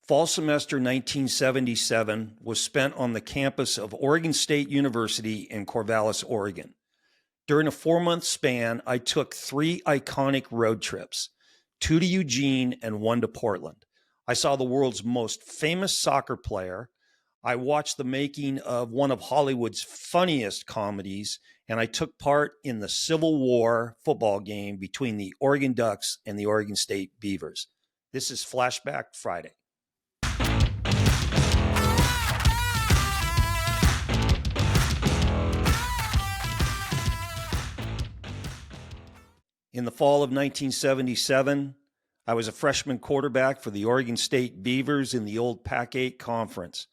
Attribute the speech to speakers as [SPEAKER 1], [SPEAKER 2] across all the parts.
[SPEAKER 1] Fall semester 1977 was spent on the campus of Oregon State University in Corvallis, Oregon. During a 4-month span, I took 3 iconic road trips, 2 to Eugene and 1 to Portland. I saw the world's most famous soccer player. I watched the making of one of Hollywood's funniest comedies, and I took part in the Civil War football game between the Oregon Ducks and the Oregon State Beavers. This is Flashback Friday. In the fall of 1977, I was a freshman quarterback for the Oregon State Beavers in the old Pac-8 Conference.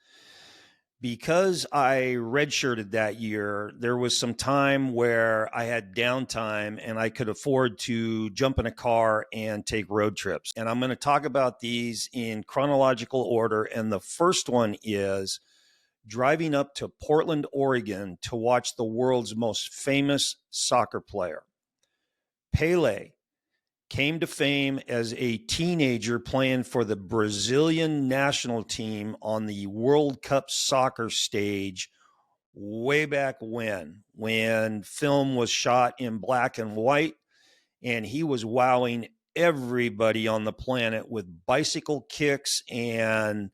[SPEAKER 1] Because I redshirted that year, there was some time where I had downtime and I could afford to jump in a car and take road trips. And I'm going to talk about these in chronological order. And the first one is driving up to Portland, Oregon to watch the world's most famous soccer player. PELE came to fame as a teenager playing for the Brazilian national team on the World Cup soccer stage way back when film was shot in black and white, and he was wowing everybody on the planet with bicycle kicks and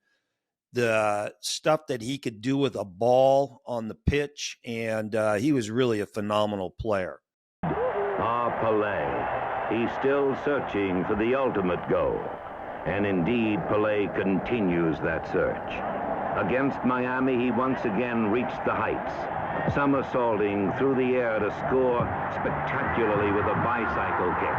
[SPEAKER 1] the stuff that he could do with a ball on the pitch, and he was really a phenomenal player.
[SPEAKER 2] Pelé. He's still searching for the ultimate goal. And indeed, Pelé continues that search. Against Miami, he once again reached the heights, somersaulting through the air to score spectacularly with a bicycle kick.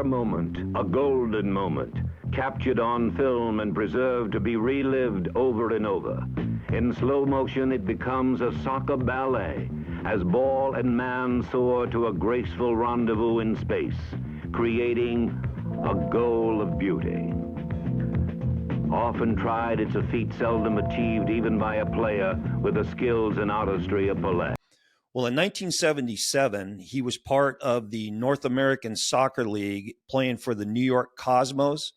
[SPEAKER 2] Moment, a golden moment, captured on film and preserved to be relived over and over. In slow motion, it becomes a soccer ballet as ball and man soar to a graceful rendezvous in space, creating a goal of beauty. Often tried, it's a feat seldom achieved even by a player with the skills and artistry of Pelé.
[SPEAKER 1] Well, in 1977, he was part of the North American Soccer League playing for the New York Cosmos,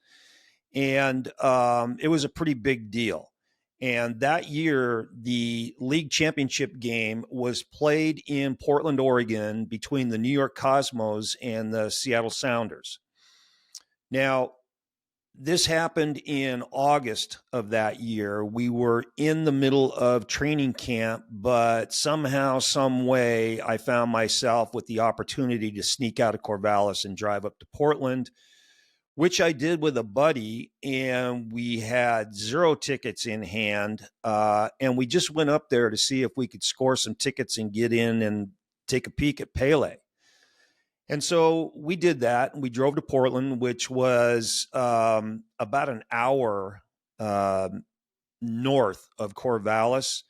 [SPEAKER 1] and it was a pretty big deal. And that year, the league championship game was played in Portland, Oregon, between the New York Cosmos and the Seattle Sounders. Now, this happened in August of that year. We were in the middle of training camp, but somehow, some way, I found myself with the opportunity to sneak out of Corvallis and drive up to Portland, which I did with a buddy, and we had 0 tickets in hand, and we just went up there to see if we could score some tickets and get in and take a peek at PELE. And so we did that, and we drove to Portland, which was about an hour north of Corvallis.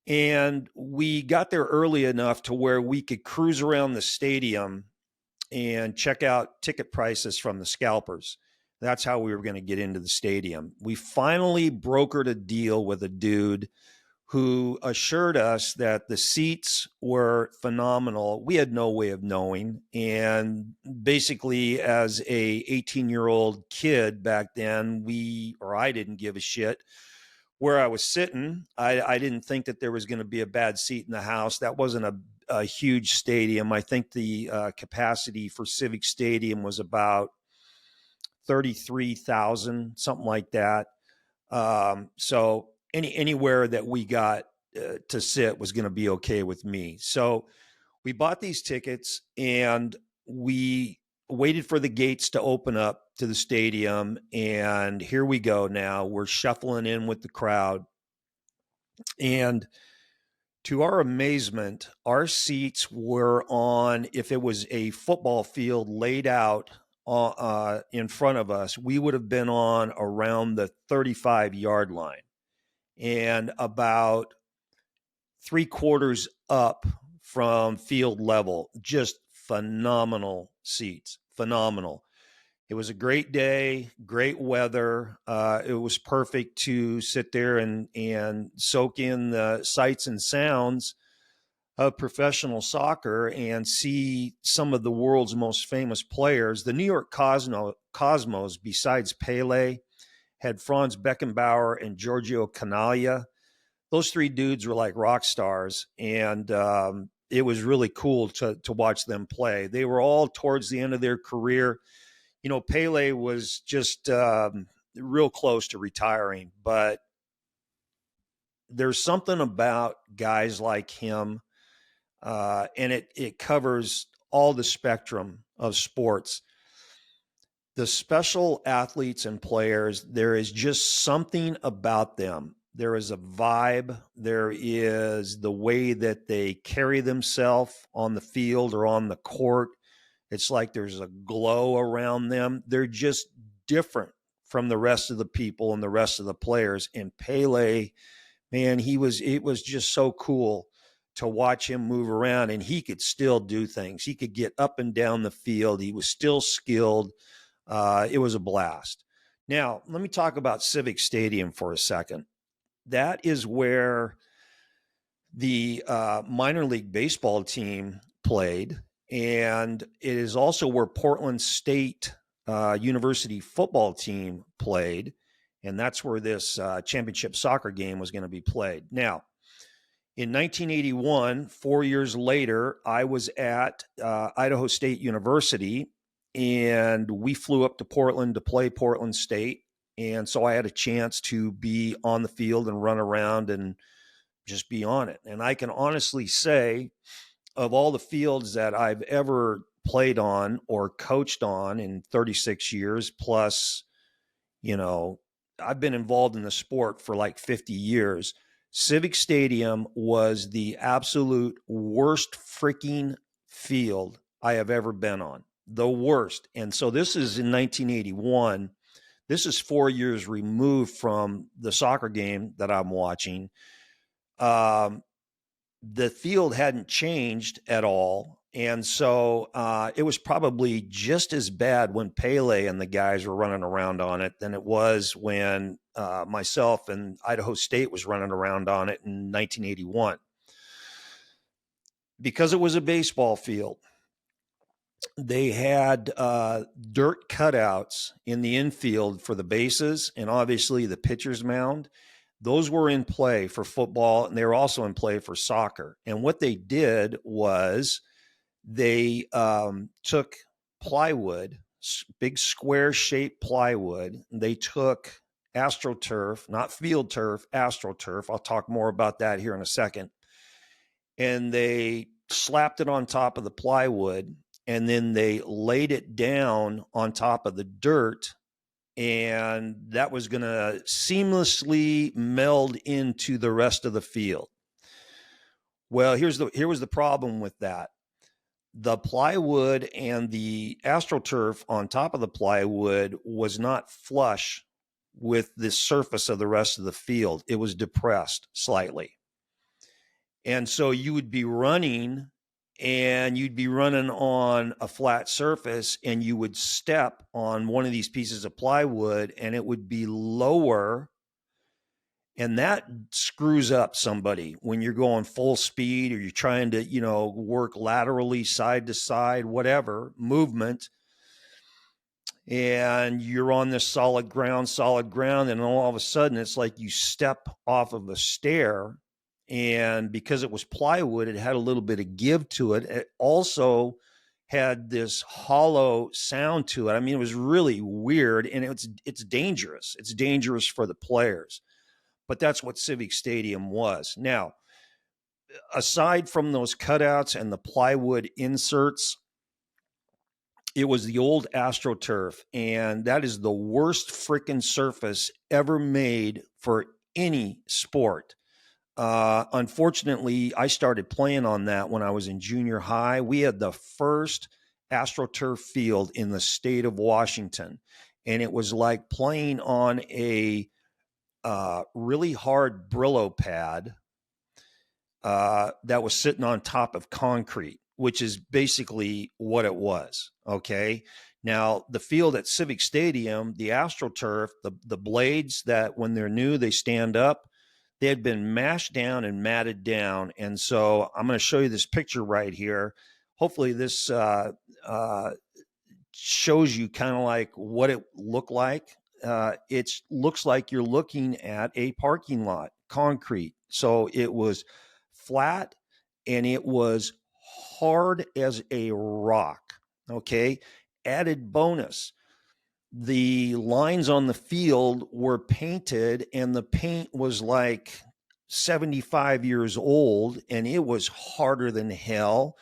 [SPEAKER 1] And we got there early enough to where we could cruise around the stadium and check out ticket prices from the scalpers. That's how we were going to get into the stadium. We finally brokered a deal with a dude who assured us that the seats were phenomenal. We had no way of knowing. And basically, as a 18-year-old kid back then, I didn't give a shit where I was sitting. I didn't think that there was going to be a bad seat in the house. That wasn't a huge stadium. I think the capacity for Civic Stadium was about 33,000, something like that. So anywhere that we got to sit was going to be okay with me. So we bought these tickets and we waited for the gates to open up to the stadium. And here we go now. We're shuffling in with the crowd. And to our amazement, our seats were on, if it was a football field laid out in front of us, we would have been on around the 35-yard line. And about 3/4 up from field level. Just phenomenal seats, phenomenal. It was a great day, great weather. It was perfect to sit there and soak in the sights and sounds of professional soccer and see some of the world's most famous players. The New York Cosmos, besides Pele, had Franz Beckenbauer and Giorgio Canaglia. Those three dudes were like rock stars, and it was really cool to watch them play. They were all towards the end of their career. Pele was just real close to retiring, but there's something about guys like him, and it covers all the spectrum of sports. The special athletes and players, there is just something about them. There is a vibe. There is the way that they carry themselves on the field or on the court. It's like there's a glow around them. They're just different from the rest of the people and the rest of the players. And Pele, man, it was just so cool to watch him move around, and he could still do things. He could get up and down the field. He was still skilled. It was a blast. Now, let me talk about Civic Stadium for a second. That is where the minor league baseball team played, and it is also where Portland State University football team played, and that's where this championship soccer game was going to be played. Now, in 1981, 4 years later, I was at Idaho State University, and we flew up to Portland to play Portland State. And so I had a chance to be on the field and run around and just be on it. And I can honestly say, of all the fields that I've ever played on or coached on in 36 years, plus, I've been involved in the sport for like 50 years. Civic Stadium was the absolute worst freaking field I have ever been on. The worst. And so this is in 1981. This is 4 years removed from the soccer game that I'm watching. The field hadn't changed at all. And so it was probably just as bad when Pele and the guys were running around on it than it was when myself and Idaho State was running around on it in 1981. Because it was a baseball field, they had dirt cutouts in the infield for the bases and obviously the pitcher's mound. Those were in play for football, and they were also in play for soccer. And what they did was they took plywood, big square-shaped plywood. They took AstroTurf, not field turf, AstroTurf. I'll talk more about that here in a second. And they slapped it on top of the plywood, and then they laid it down on top of the dirt, and that was going to seamlessly meld into the rest of the field. Well, here was the problem with that. The plywood and the AstroTurf on top of the plywood was not flush with the surface of the rest of the field. It was depressed slightly. And so you would be running, and you'd be running on a flat surface, and you would step on one of these pieces of plywood, and it would be lower. And that screws up somebody when you're going full speed or you're trying to, work laterally, side to side, whatever movement. And you're on this solid ground. And all of a sudden it's like you step off of a stair. And because it was plywood, it had a little bit of give to it. It also had this hollow sound to it. I mean, it was really weird, and it's dangerous. It's dangerous for the players. But that's what Civic Stadium was. Now, aside from those cutouts and the plywood inserts, it was the old AstroTurf, and that is the worst freaking surface ever made for any sport. Unfortunately, I started playing on that when I was in junior high. We had the first AstroTurf field in the state of Washington, and it was like playing on a really hard Brillo pad that was sitting on top of concrete, which is basically what it was. Okay. Now, the field at Civic Stadium, the AstroTurf, the blades that when they're new, they stand up, they had been mashed down and matted down. And so I'm going to show you this picture right here. Hopefully, this shows you kind of like what it looked like. It looks like you're looking at a parking lot, concrete. So it was flat and it was hard as a rock. Okay. Added bonus, the lines on the field were painted and the paint was like 75 years old and it was harder than hell,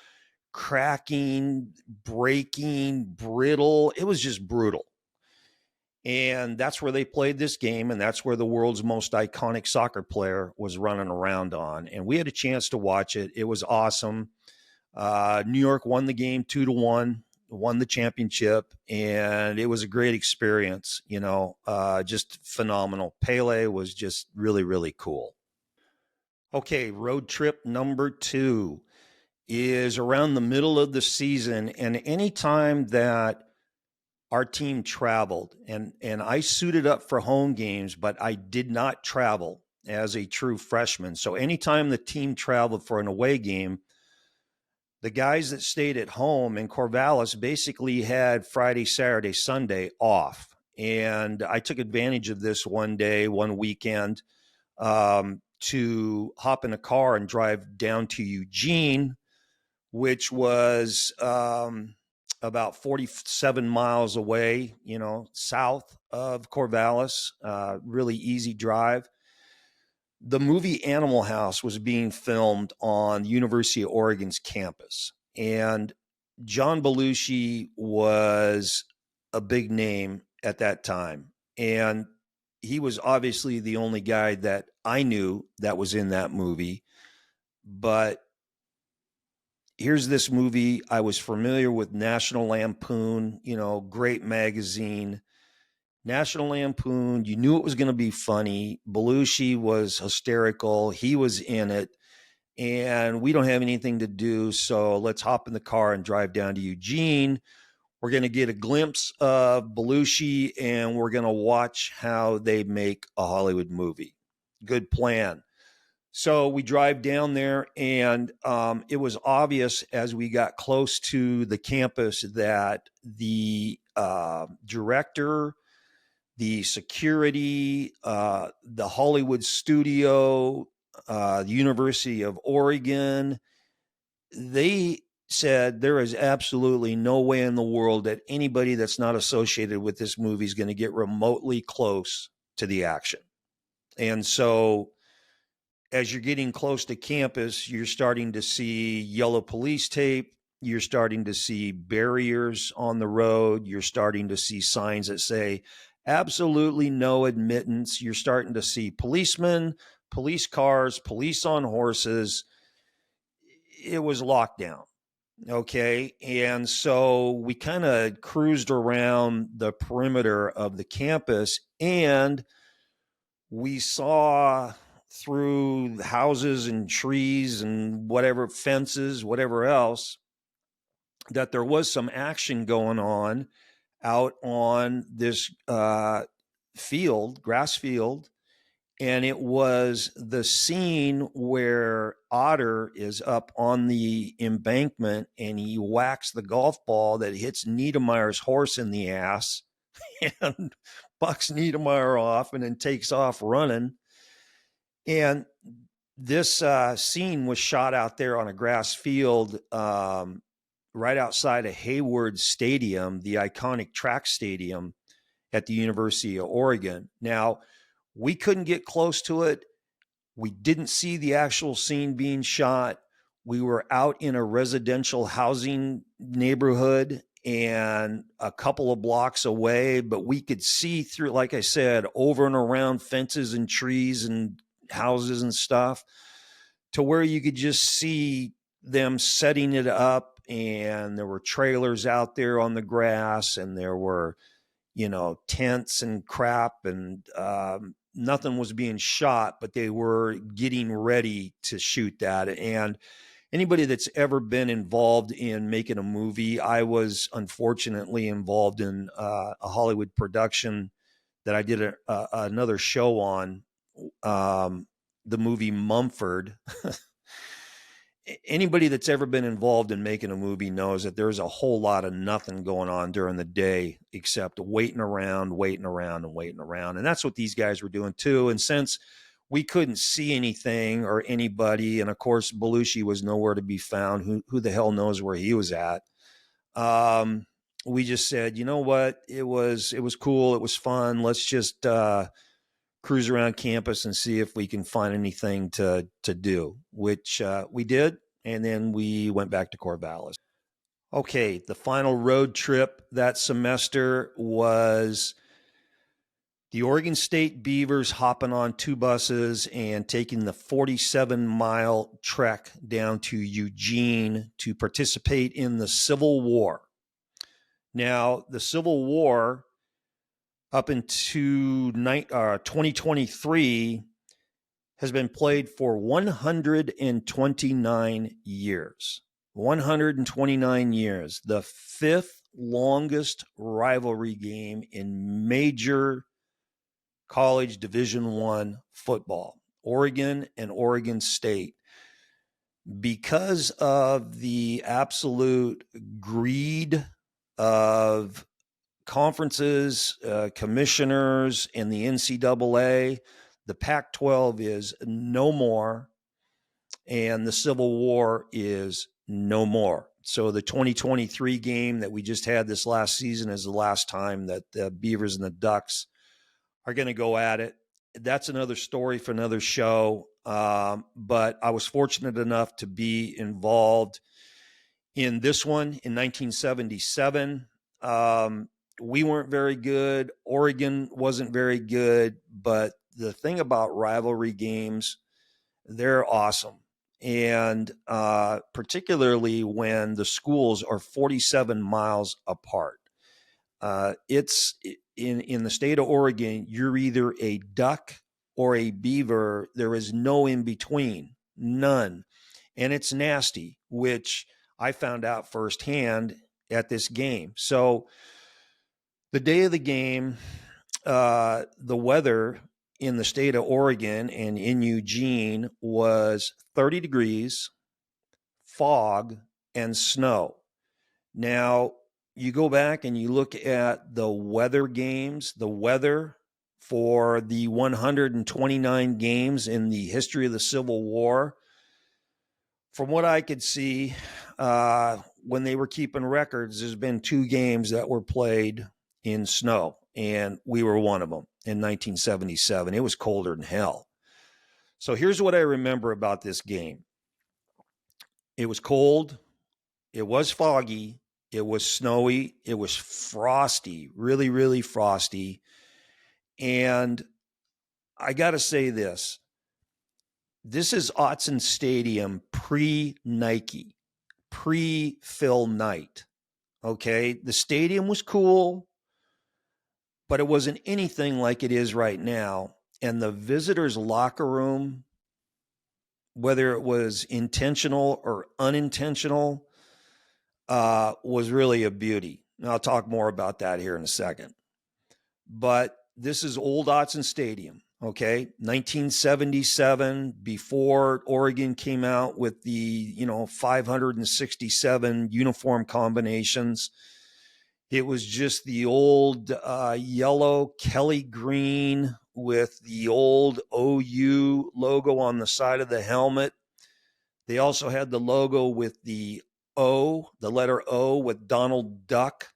[SPEAKER 1] cracking, breaking, brittle. It was just brutal. And that's where they played this game. And that's where the world's most iconic soccer player was running around on. And we had a chance to watch it. It was awesome. New York won the game 2-1, won the championship. And it was a great experience, just phenomenal. Pele was just really, really cool. Okay, road trip number 2 is around the middle of the season. And anytime that our team traveled, and I suited up for home games, but I did not travel as a true freshman. So anytime the team traveled for an away game, the guys that stayed at home in Corvallis basically had Friday, Saturday, Sunday off. And I took advantage of this one weekend, to hop in a car and drive down to Eugene, which was about 47 miles away, south of Corvallis, really easy drive. The movie Animal House was being filmed on the University of Oregon's campus. And John Belushi was a big name at that time. And he was obviously the only guy that I knew that was in that movie. But here's this movie. I was familiar with National Lampoon, great magazine. National Lampoon, you knew it was going to be funny. Belushi was hysterical. He was in it. And we don't have anything to do, so let's hop in the car and drive down to Eugene. We're going to get a glimpse of Belushi, and we're going to watch how they make a Hollywood movie. Good plan. So we drive down there, and it was obvious as we got close to the campus that the director, the security, the Hollywood studio, the University of Oregon, they said there is absolutely no way in the world that anybody that's not associated with this movie is going to get remotely close to the action. And so as you're getting close to campus, you're starting to see yellow police tape. You're starting to see barriers on the road. You're starting to see signs that say absolutely no admittance. You're starting to see policemen, police cars, police on horses. It was lockdown. Okay. And so we kind of cruised around the perimeter of the campus and we saw through houses and trees and whatever fences, whatever else, that there was some action going on out on this field, grass field. And it was the scene where Otter is up on the embankment and he whacks the golf ball that hits Niedermeyer's horse in the ass and bucks Niedermeyer off and then takes off running. And this scene was shot out there on a grass field right outside of Hayward Stadium, the iconic track stadium at the University of Oregon. Now, we couldn't get close to it. We didn't see the actual scene being shot. We were out in a residential housing neighborhood and a couple of blocks away, but we could see through, like I said, over and around fences and trees and houses and stuff to where you could just see them setting it up. And there were trailers out there on the grass and there were, tents and crap and nothing was being shot, but they were getting ready to shoot that. And anybody that's ever been involved in making a movie, I was unfortunately involved in a Hollywood production that I did another show on, the movie Mumford. Anybody that's ever been involved in making a movie knows that there's a whole lot of nothing going on during the day except waiting around. And that's what these guys were doing too. And since we couldn't see anything or anybody, and of course Belushi was nowhere to be found, who the hell knows where he was at, we just said, you know what, it was cool, it was fun, let's just cruise around campus and see if we can find anything to do, which we did. And then we went back to Corvallis. Okay, the final road trip that semester was the Oregon State Beavers hopping on 2 buses and taking the 47-mile trek down to Eugene to participate in the Civil War. Now, the Civil War up into 2023 has been played for 129 years. 129 years. The 5th longest rivalry game in major college Division I football. Oregon and Oregon State. Because of the absolute greed of conferences, commissioners, and the NCAA, the Pac-12 is no more, and the Civil War is no more. So the 2023 game that we just had this last season is the last time that the Beavers and the Ducks are going to go at it. That's another story for another show, but I was fortunate enough to be involved in this one in 1977. We weren't very good. Oregon wasn't very good. But the thing about rivalry games, they're awesome. And particularly when the schools are 47 miles apart. It's in the state of Oregon, you're either a Duck or a Beaver. There is no in between, none. And it's nasty, which I found out firsthand at this game. So the day of the game, the weather in the state of Oregon and in Eugene was 30 degrees, fog, and snow. Now, you go back and you look at the weather games, the weather for the 129 games in the history of the Civil War. From what I could see, when they were keeping records, there's been 2 games that were played in snow, and we were one of them in 1977. It was colder than hell. So here's what I remember about this game. It was cold. It was foggy. It was snowy. It was frosty, really, really frosty. And I got to say this. This is AUTZEN Stadium pre-Nike, pre-Phil Knight. Okay, the stadium was cool, but it wasn't anything like it is right now. And the visitors' locker room, whether it was intentional or unintentional, was really a beauty. And I'll talk more about that here in a second. But this is old AUTZEN Stadium, okay? 1977, before Oregon came out with the, 567 uniform combinations. It was just the old yellow Kelly green with the old OU logo on the side of the helmet. They also had the logo with the letter O with Donald Duck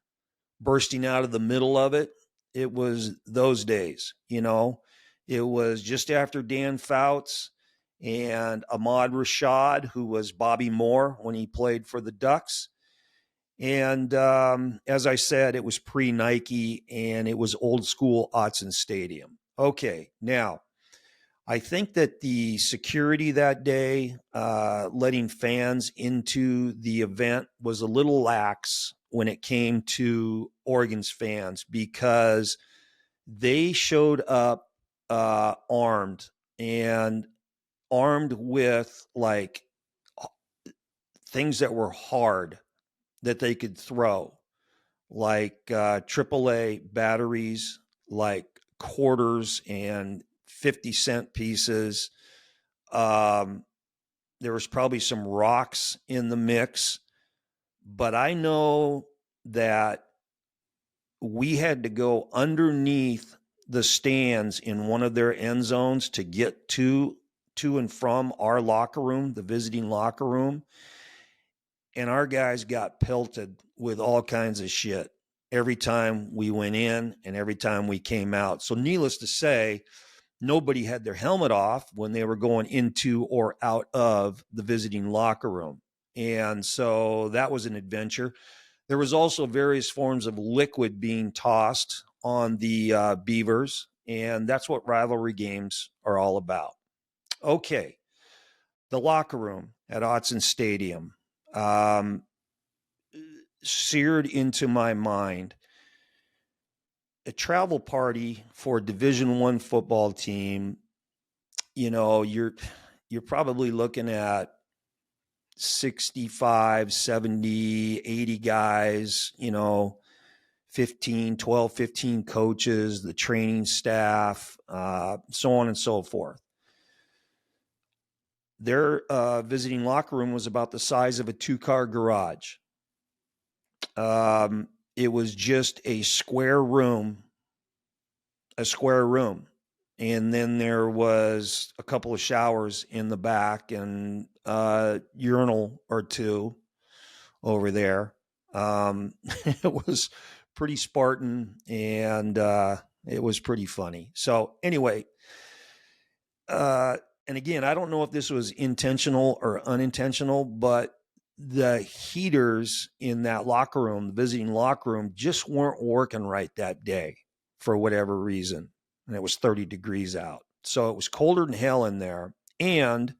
[SPEAKER 1] bursting out of the middle of it. It was those days, It was just after Dan Fouts and Ahmad Rashad, who was Bobby Moore when he played for the Ducks. And as I said, it was pre-Nike, and it was old school AUTZEN Stadium. Okay, now, I think that the security that day, letting fans into the event, was a little lax when it came to Oregon's fans, because they showed up armed and armed with like things that were hard that they could throw, like AAA batteries, like quarters and 50-cent pieces. There was probably some rocks in the mix, but I know that we had to go underneath the stands in one of their end zones to get to and from our locker room, the visiting locker room. And our guys got pelted with all kinds of shit every time we went in and every time we came out. So needless to say, nobody had their helmet off when they were going into or out of the visiting locker room. And so that was an adventure. There was also various forms of liquid being tossed on the Beavers, and that's what rivalry games are all about. Okay, the locker room at AUTZEN Stadium. Seared into my mind. A travel party for a Division I football team, you know, you're probably looking at 65, 70, 80 guys, you know, 15 coaches, the training staff, so on and so forth. Their visiting locker room was about the size of a 2-car garage. It was just a square room. And then there was a couple of showers in the back and urinal or two over there. It was pretty Spartan, and it was pretty funny. So anyway, and again, I don't know if this was intentional or unintentional, but the heaters in that locker room, the visiting locker room, just weren't working right that day for whatever reason. And it was 30 degrees out. So it was colder than hell in there. And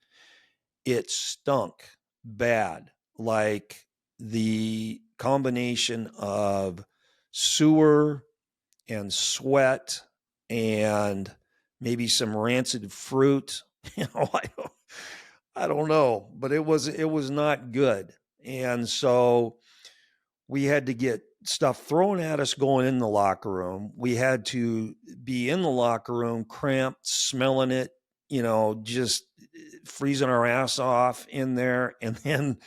[SPEAKER 1] it stunk bad. Like the combination of sewer and sweat and maybe some rancid fruit. You know, I don't know, but it was not good. And so we had to get stuff thrown at us going in the locker room. We had to be in the locker room, cramped, smelling it, you know, just freezing our ass off in there. And then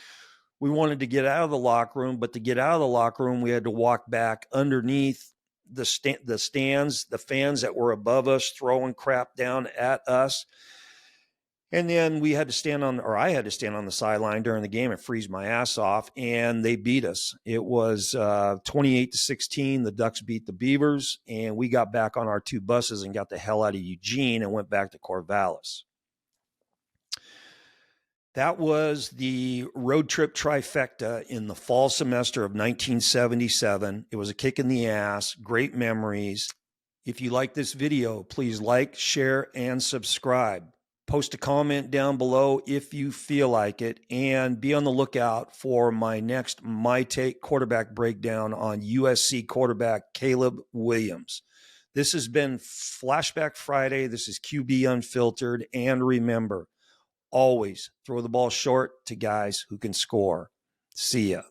[SPEAKER 1] we wanted to get out of the locker room, but to get out of the locker room, we had to walk back underneath the stands, the fans that were above us throwing crap down at us. And then we had to stand on, or I had to stand on the sideline during the game and freeze my ass off, and they beat us. It was 28-16. The Ducks beat the Beavers, and we got back on our 2 buses and got the hell out of Eugene and went back to Corvallis. That was the road trip trifecta in the fall semester of 1977. It was a kick in the ass, great memories. If you like this video, please like, share, and subscribe. Post a comment down below if you feel like it, and be on the lookout for my next My Take quarterback breakdown on USC quarterback Caleb Williams. This has been Flashback Friday. This is QB Unfiltered, and remember, always throw the ball short to guys who can score. See ya.